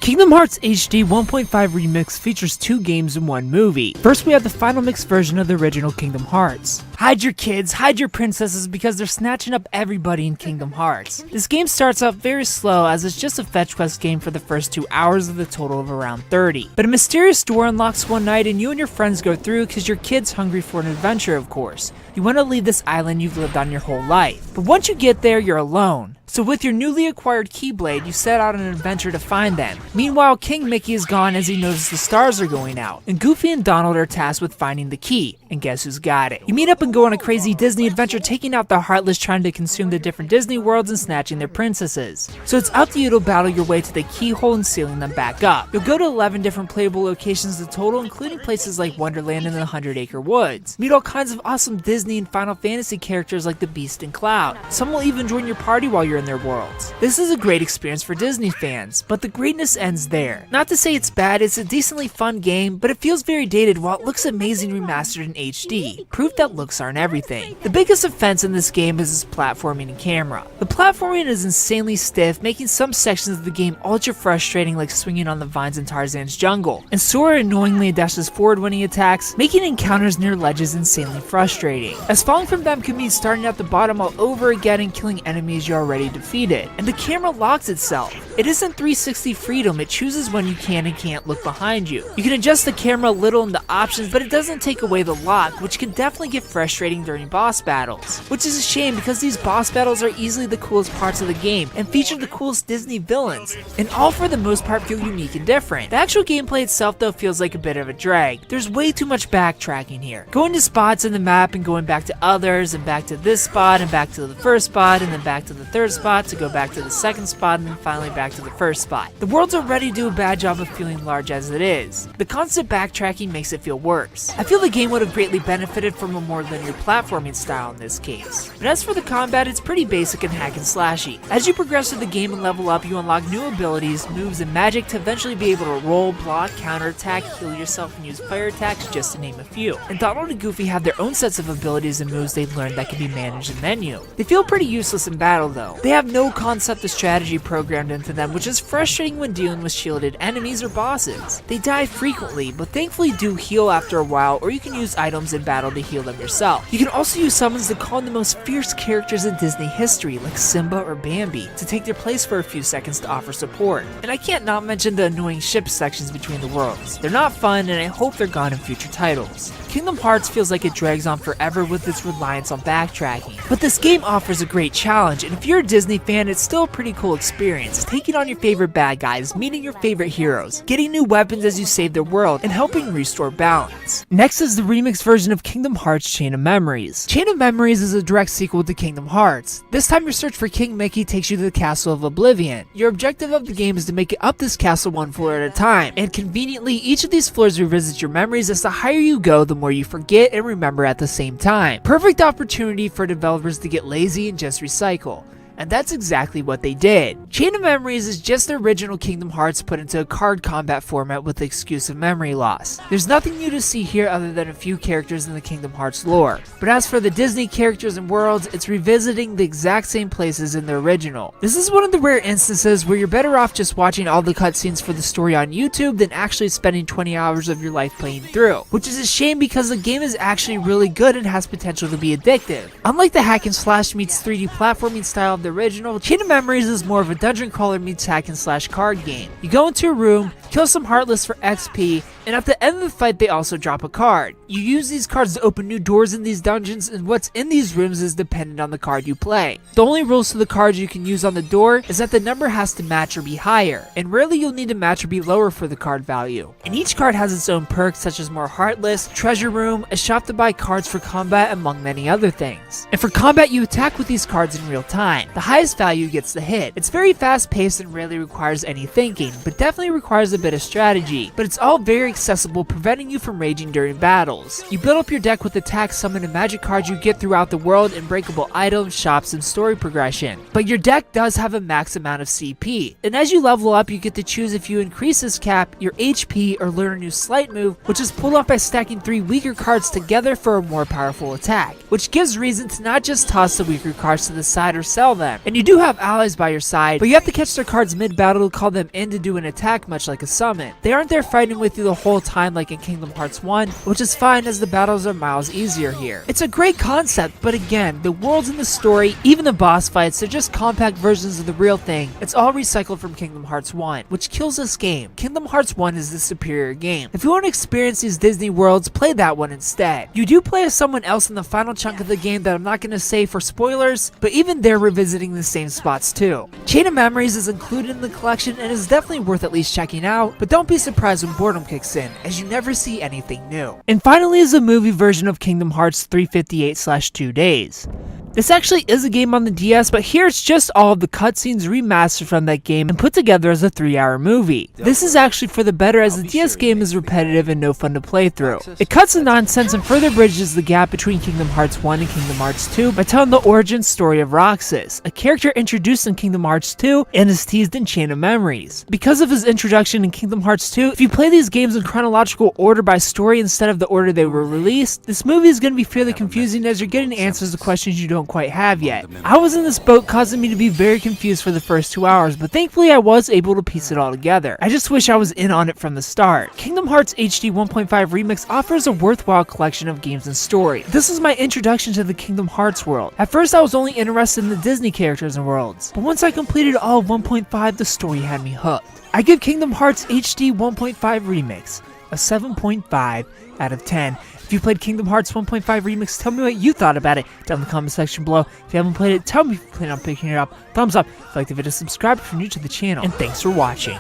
Kingdom Hearts HD 1.5 Remix features 2 games in one movie. First, we have the final mixed version of the original Kingdom Hearts. Hide your kids, hide your princesses because they're snatching up everybody in Kingdom Hearts. This game starts out very slow as it's just a fetch quest game for the first 2 hours of the total of around 30. But a mysterious door unlocks one night and you and your friends go through because your kid's hungry for an adventure, of course. You want to leave this island you've lived on your whole life. But once you get there, you're alone. So with your newly acquired Keyblade, you set out on an adventure to find them. Meanwhile, King Mickey is gone as he notices the stars are going out, and Goofy and Donald are tasked with finding the key, and guess who's got it? You meet up and go on a crazy Disney adventure taking out the Heartless trying to consume the different Disney worlds and snatching their princesses. So it's up to you to battle your way to the keyhole and sealing them back up. You'll go to 11 different playable locations in total, including places like Wonderland and the 100-Acre Woods. Meet all kinds of awesome Disney and Final Fantasy characters like the Beast and Cloud. Some will even join your party while you're in their worlds. This is a great experience for Disney fans, but the greatness ends there. Not to say it's bad, it's a decently fun game, but it feels very dated while it looks amazing remastered in HD. Proof that looks aren't everything. The biggest offense in this game is its platforming and camera. The platforming is insanely stiff, making some sections of the game ultra frustrating like swinging on the vines in Tarzan's jungle, and Sora annoyingly dashes forward when he attacks, making encounters near ledges insanely frustrating, as falling from them can mean starting at the bottom all over again and killing enemies you already defeated. And the camera locks itself. It isn't 360 freedom, it chooses when you can and can't look behind you. You can adjust the camera a little in the options, but it doesn't take away the lock, which can definitely get frustrating during boss battles. Which is a shame because these boss battles are easily the coolest parts of the game and feature the coolest Disney villains, and all for the most part feel unique and different. The actual gameplay itself though feels like a bit of a drag. There's way too much backtracking here. Going to spots in the map and going back to others and back to this spot and back to the first spot and then back to the third spot to go back to the second spot and then finally back to the first spot. The worlds already do a bad job of feeling large as it is. The constant backtracking makes it feel worse. I feel the game would have greatly benefited from a more linear platforming style in this case. But as for the combat, it's pretty basic and hack and slashy. As you progress through the game and level up, you unlock new abilities, moves, and magic to eventually be able to roll, block, counterattack, heal yourself, and use fire attacks, just to name a few. And Donald and Goofy have their own sets of abilities and moves they've learned that can be managed in menu. They feel pretty useless in battle though. They have no concept of strategy programmed into them, which is frustrating when dealing with shielded enemies or bosses. They die frequently, but thankfully do heal after a while, or you can use items in battle to heal them yourself. You can also use summons to call on the most fierce characters in Disney history, like Simba or Bambi, to take their place for a few seconds to offer support. And I can't not mention the annoying ship sections between the worlds. They're not fun, and I hope they're gone in future titles. Kingdom Hearts feels like it drags on forever with its reliance on backtracking. But this game offers a great challenge, and if you're a Disney fan, it's still a pretty cool experience, taking on your favorite bad guys, meeting your favorite heroes, getting new weapons as you save their world, and helping restore balance. Next is the remixed version of Kingdom Hearts Chain of Memories. Chain of Memories is a direct sequel to Kingdom Hearts. This time your search for King Mickey takes you to the Castle of Oblivion. Your objective of the game is to make it up this castle one floor at a time, and conveniently each of these floors revisits your memories as the higher you go, the more you forget and remember at the same time. Perfect opportunity for developers to get lazy and just recycle. And that's exactly what they did. Chain of Memories is just the original Kingdom Hearts put into a card combat format with the excuse of memory loss. There's nothing new to see here other than a few characters in the Kingdom Hearts lore. But as for the Disney characters and worlds, it's revisiting the exact same places in the original. This is one of the rare instances where you're better off just watching all the cutscenes for the story on YouTube than actually spending 20 hours of your life playing through. Which is a shame because the game is actually really good and has potential to be addictive. Unlike the hack and slash meets 3D platforming style of the original, Chain of Memories is more of a dungeon crawler meets hack and slash card game. You go into a room, kill some Heartless for XP, and at the end of the fight they also drop a card. You use these cards to open new doors in these dungeons, and what's in these rooms is dependent on the card you play. The only rules to the cards you can use on the door is that the number has to match or be higher, and rarely you'll need to match or be lower for the card value. And each card has its own perks such as more Heartless, treasure room, a shop to buy cards for combat, among many other things. And for combat you attack with these cards in real time. The highest value gets the hit. It's very fast paced and rarely requires any thinking, but definitely requires a bit of strategy, but it's all very accessible, preventing you from raging during battles. You build up your deck with attacks, summon, and magic cards you get throughout the world, and breakable items, shops, and story progression. But your deck does have a max amount of CP, and as you level up, you get to choose if you increase this cap, your HP, or learn a new slight move, which is pulled off by stacking 3 weaker cards together for a more powerful attack, which gives reason to not just toss the weaker cards to the side or sell them. And you do have allies by your side, but you have to catch their cards mid-battle to call them in to do an attack, much like a summon. They aren't there fighting with you the whole time like in Kingdom Hearts 1, which is fine as the battles are miles easier here. It's a great concept, but again, the worlds in the story, even the boss fights, they're just compact versions of the real thing. It's all recycled from Kingdom Hearts 1, which kills this game. Kingdom Hearts 1 is the superior game. If you want to experience these Disney worlds, play that one instead. You do play as someone else in the final chunk of the game that I'm not going to say for spoilers, but even they're revisiting the same spots too. Chain of Memories is included in the collection and is definitely worth at least checking out, but don't be surprised when boredom kicks in, as you never see anything new. And finally is the movie version of Kingdom Hearts 358/2 Days. This actually is a game on the DS, but here it's just all of the cutscenes remastered from that game and put together as a 3-hour movie. This is actually for the better, as the DS game is repetitive and no fun to play through. It cuts the nonsense and further bridges the gap between Kingdom Hearts 1 and Kingdom Hearts 2 by telling the origin story of Roxas, a character introduced in Kingdom Hearts 2 and is teased in Chain of Memories. Because of his introduction in Kingdom Hearts 2, if you play these games in chronological order by story instead of the order they were released, this movie is going to be fairly confusing as you're getting answers to questions you don't quite have yet. I was in this boat, causing me to be very confused for the first 2 hours, but thankfully I was able to piece it all together. I just wish I was in on it from the start. Kingdom Hearts HD 1.5 Remix offers a worthwhile collection of games and story. This was my introduction to the Kingdom Hearts world. At first I was only interested in the Disney characters and worlds, but once I completed all of 1.5, the story had me hooked. I give Kingdom Hearts HD 1.5 Remix a 7.5 out of 10. If you played Kingdom Hearts 1.5 Remix, tell me what you thought about it down in the comment section below. If you haven't played it, tell me if you plan on picking it up. Thumbs up if you liked the video, subscribe if you're new to the channel, and thanks for watching.